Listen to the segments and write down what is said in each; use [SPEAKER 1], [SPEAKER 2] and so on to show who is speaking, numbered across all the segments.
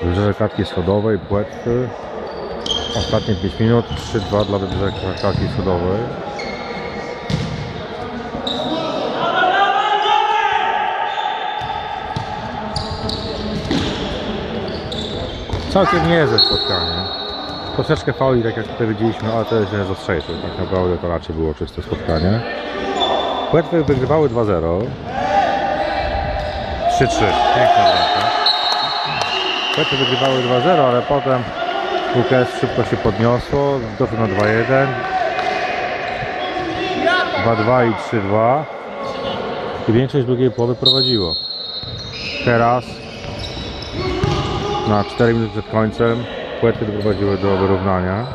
[SPEAKER 1] Wybrzeże Klatki Schodowej, Płetwy. Ostatnie 5 minut, 3-2 dla Wybrzeża Klatki Schodowej. Całkiem niezłe spotkanie. Troszeczkę fauli, tak jak tutaj widzieliśmy, ale to jest jeden z ostrzejszych. Tak naprawdę to raczej było czyste spotkanie. Płetwy wygrywały 2-0. 3-3. Piękna bramka. Płetwy wygrywały 2-0, ale potem UKS szybko się podniosło. Doszło na 2-1. 2-2 i 3-2. I większość drugiej połowy prowadziło. Teraz na 4 minuty przed końcem Płetwy doprowadziły do wyrównania.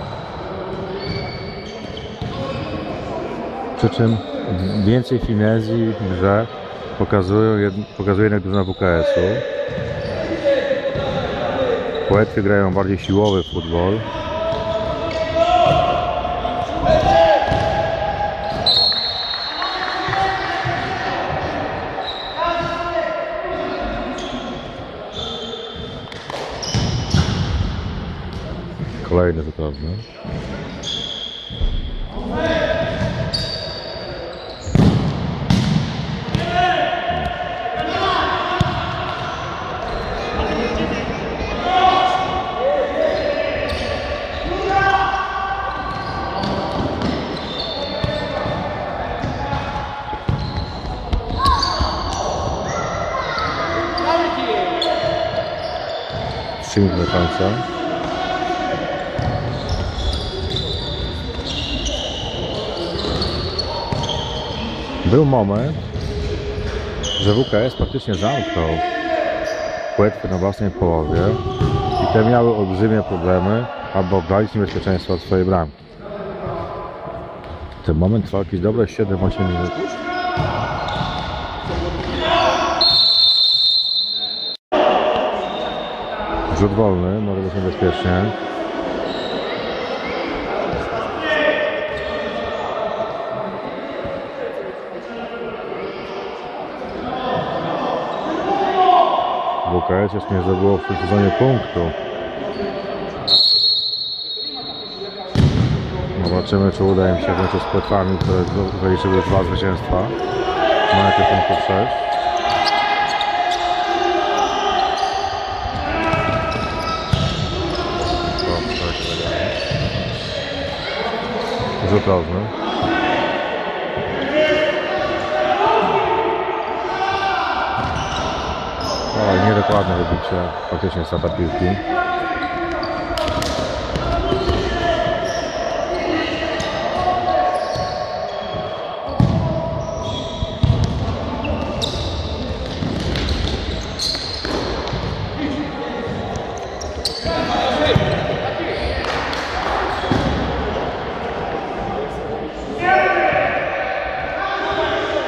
[SPEAKER 1] Przy czym więcej finezji w grze pokazuje jednak drużyna WKS-u. Płetwy grają bardziej siłowy futbol. Kolejny rzutowny. Do końca. Był moment, że WKS praktycznie zamknął Płetwy na własnej połowie i te miały olbrzymie problemy, aby oddalić niebezpieczeństwo od swojej bramki. Ten moment trwał jakieś dobre 7-8 minut. Rzut wolny, może być niebezpiecznie. WKS jeszcze nie zdobyło w tym sezonie punktu. Zobaczymy, czy uda im się włączyć z Płetwami, które zaliczyły 2 zwycięstwa. Mają tych punktów 6. Rzutowny. O, niedokładne wybicie faktycznie strata piłki.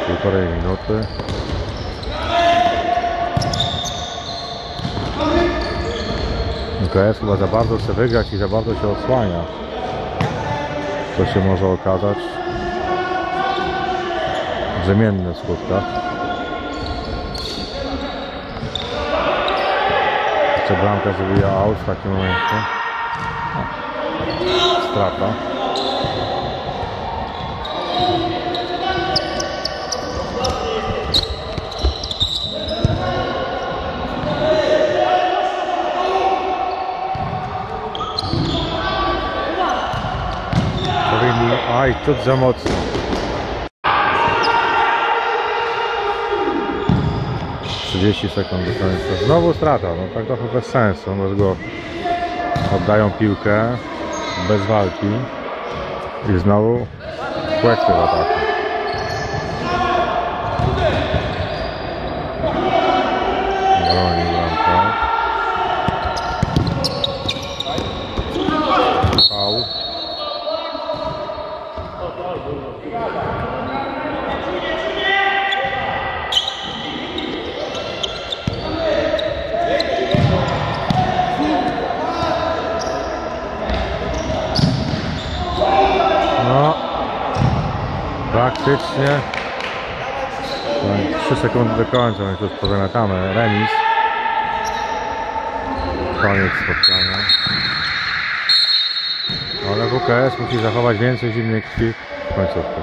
[SPEAKER 1] Półtorej minuty. UKS chyba za bardzo chce wygrać i za bardzo się odsłania. To się może okazać brzemienne w skutkach. Jeszcze bramka zabija out w takim momencie. Strata. Aj, cud za mocno. Trzydzieści sekund do końca. Znowu strata, no tak trochę bez sensu, bo go oddają piłkę bez walki i znowu Płetwy w ataku. Broni bramka. Faul. No, praktycznie 3 sekundy do końca, więc już pozamiatamy remis. koniec spotkania. Ale WKS musi zachować więcej zimnej krwi w końcówce.